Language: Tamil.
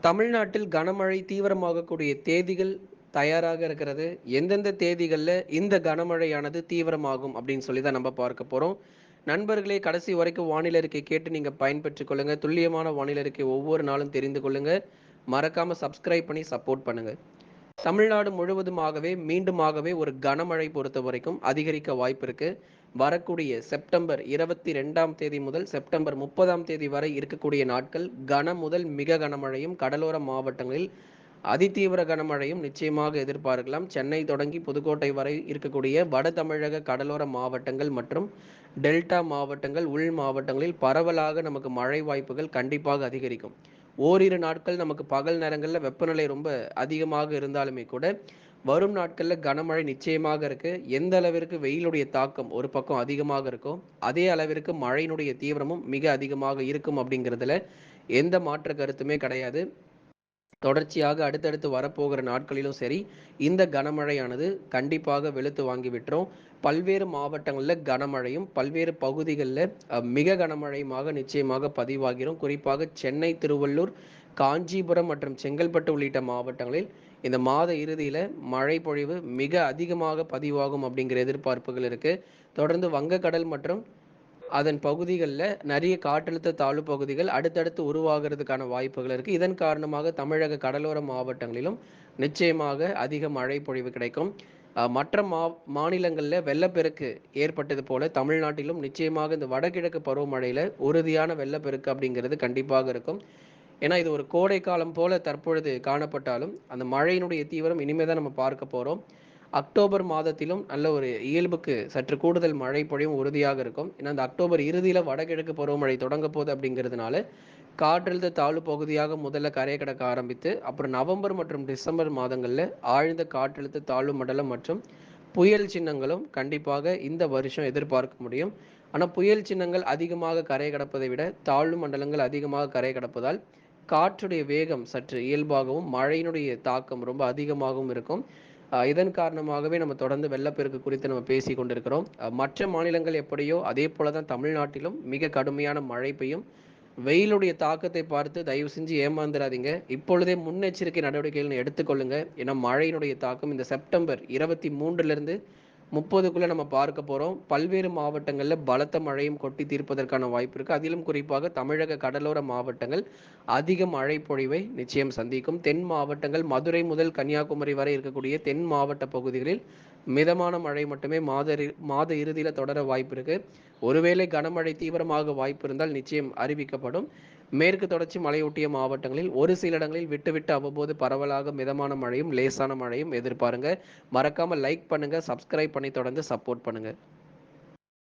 தமிழ்நாட்டில் கனமழை தீவிரமாகக்கூடிய தேதிகள் தயாராக இருக்கிறது. எந்தெந்த தேதிகள்ல இந்த கனமழையானது தீவிரமாகும் அப்படின்னு சொல்லி தான் நம்ம பார்க்க போறோம். நண்பர்களே, கடைசி வரைக்கும் வானிலை அறிக்கை கேட்டு நீங்க பயன்பெற்றுக் கொள்ளுங்க. துல்லியமான வானிலை அறிக்கை ஒவ்வொரு நாளும் தெரிந்து கொள்ளுங்க. மறக்காம சப்ஸ்கிரைப் பண்ணி சப்போர்ட் பண்ணுங்க. தமிழ்நாடு முழுவதுமாகவே மீண்டுமாகவே ஒரு கனமழை பொறுத்தவரைக்கும் அதிகரிக்க வாய்ப்பு இருக்கு. வரக்கூடிய செப்டம்பர் 22ஆம் தேதி முதல் செப்டம்பர் 30ஆம் தேதி வரை இருக்கக்கூடிய நாட்கள் முதல் மிக கனமழையும், கடலோர மாவட்டங்களில் அதிதீவிர கனமழையும் நிச்சயமாக எதிர்பார்க்கலாம். சென்னை தொடங்கி புதுக்கோட்டை வரை இருக்கக்கூடிய வட தமிழக கடலோர மாவட்டங்கள் மற்றும் டெல்டா மாவட்டங்கள், உள் மாவட்டங்களில் பரவலாக நமக்கு மழை வாய்ப்புகள் கண்டிப்பாக அதிகரிக்கும். ஓரிரு நாட்கள் நமக்கு பகல் நேரங்களில் வெப்பநிலை ரொம்ப அதிகமாக இருந்தாலுமே கூட வரும் நாட்களில் கனமழை நிச்சயமாக இருக்கு. எந்த அளவிற்கு வெயிலுடைய தாக்கம் ஒரு பக்கம் அதிகமாக இருக்கும், அதே அளவிற்கு மழையினுடைய தீவிரமும் மிக அதிகமாக இருக்கும் அப்படிங்கிறதுல எந்த மாற்று கருத்துமே கிடையாது. தொடர்ச்சியாக அடுத்தடுத்து வரப்போகிற நாட்களிலும் சரி, இந்த கனமழையானது கண்டிப்பாக வெளுத்து வாங்கி விட்டுரும். பல்வேறு மாவட்டங்களில் கனமழையும், பல்வேறு பகுதிகளில் மிக கனமழையுமாக நிச்சயமாக பதிவாகிரும். குறிப்பாக சென்னை, திருவள்ளூர், காஞ்சிபுரம் மற்றும் செங்கல்பட்டு உள்ளிட்ட மாவட்டங்களில் இந்த மாத இறுதியில் மழை பொழிவு மிக அதிகமாக பதிவாகும் அப்படிங்கிற எதிர்பார்ப்புகள் இருக்கு. தொடர்ந்து வங்கக்கடல் மற்றும் அதன் பகுதிகளில் நிறைய காற்றழுத்த தாழ்வு பகுதிகள் அடுத்தடுத்து உருவாகிறதுக்கான வாய்ப்புகள் இருக்குது. இதன் காரணமாக தமிழக கடலோர மாவட்டங்களிலும் நிச்சயமாக அதிக மழை பொழிவு கிடைக்கும். மற்ற மாநிலங்களில் வெள்ளப்பெருக்கு ஏற்பட்டது போல தமிழ்நாட்டிலும் நிச்சயமாக இந்த வடகிழக்கு பருவமழையில் உறுதியான வெள்ளப்பெருக்கு அப்படிங்கிறது கண்டிப்பாக இருக்கும். ஏன்னா இது ஒரு கோடை காலம் போல தற்பொழுது காணப்பட்டாலும் அந்த மழையினுடைய தீவிரம் இனிமே தான் நம்ம பார்க்க போகிறோம். அக்டோபர் மாதத்திலும் நல்ல ஒரு இயல்புக்கு சற்று கூடுதல் மழை பொழிவும் உறுதியாக இருக்கும். ஏன்னா இந்த அக்டோபர் இறுதியில் வடகிழக்கு பருவமழை தொடங்க போகுது அப்படிங்கிறதுனால காற்றழுத்த தாழ்வு பகுதியாக முதல்ல கரையை கடக்க ஆரம்பித்து அப்புறம் நவம்பர் மற்றும் டிசம்பர் மாதங்களில் ஆழ்ந்த காற்றழுத்த தாழ்வு மண்டலம் மற்றும் புயல் சின்னங்களும் கண்டிப்பாக இந்த வருஷம் எதிர்பார்க்க முடியும். ஆனால் புயல் சின்னங்கள் அதிகமாக கரை கடப்பதை விட தாழ்வு மண்டலங்கள் அதிகமாக கரை கடப்பதால் காற்றுடைய வேகம் சற்று இயல்பாகவும் மழையினுடைய தாக்கம் ரொம்ப அதிகமாகவும் இருக்கும். இதன் காரணமாகவே நம்ம தொடர்ந்து வெள்ளப்பெருக்கு குறித்து நம்ம பேசி கொண்டிருக்கிறோம். மற்ற மாநிலங்கள் எப்படியோ அதே போல தான் தமிழ்நாட்டிலும் மிக கடுமையான மழை பெய்யும். வெயிலுடைய தாக்கத்தை பார்த்து தயவு செஞ்சு ஏமாந்துடாதீங்க. இப்பொழுதே முன்னெச்சரிக்கை நடவடிக்கைகள் எடுத்துக்கொள்ளுங்க. ஏன்னா மழையினுடைய தாக்கம் இந்த செப்டம்பர் 23லிருந்து 30க்குள்ள நம்ம பார்க்க போறோம். பல்வேறு மாவட்டங்களில் பலத்த மழையும் கொட்டி தீர்ப்பதற்கான வாய்ப்பு இருக்கு. அதிலும் குறிப்பாக தமிழக கடலோர மாவட்டங்கள் அதிக மழை பொழிவை நிச்சயம் சந்திக்கும். தென் மாவட்டங்கள் மதுரை முதல் கன்னியாகுமரி வரை இருக்கக்கூடிய தென் மாவட்ட பகுதிகளில் மிதமான மழை மட்டுமே மாத இறுதியில் தொடர வாய்ப்பு இருக்கு. ஒருவேளை கனமழை தீவிரமாக வாய்ப்பு இருந்தால் நிச்சயம் அறிவிக்கப்படும். மேற்கு தொடர்ச்சி மலையொட்டிய மாவட்டங்களில் ஒரு சில இடங்களில் விட்டு அவ்வப்போது பரவலாக மிதமான மழையும் லேசான மழையும் எதிர்பாருங்க. மறக்காம லைக் பண்ணுங்க, சப்ஸ்கிரைப் பண்ணி தொடர்ந்து சப்போர்ட் பண்ணுங்க.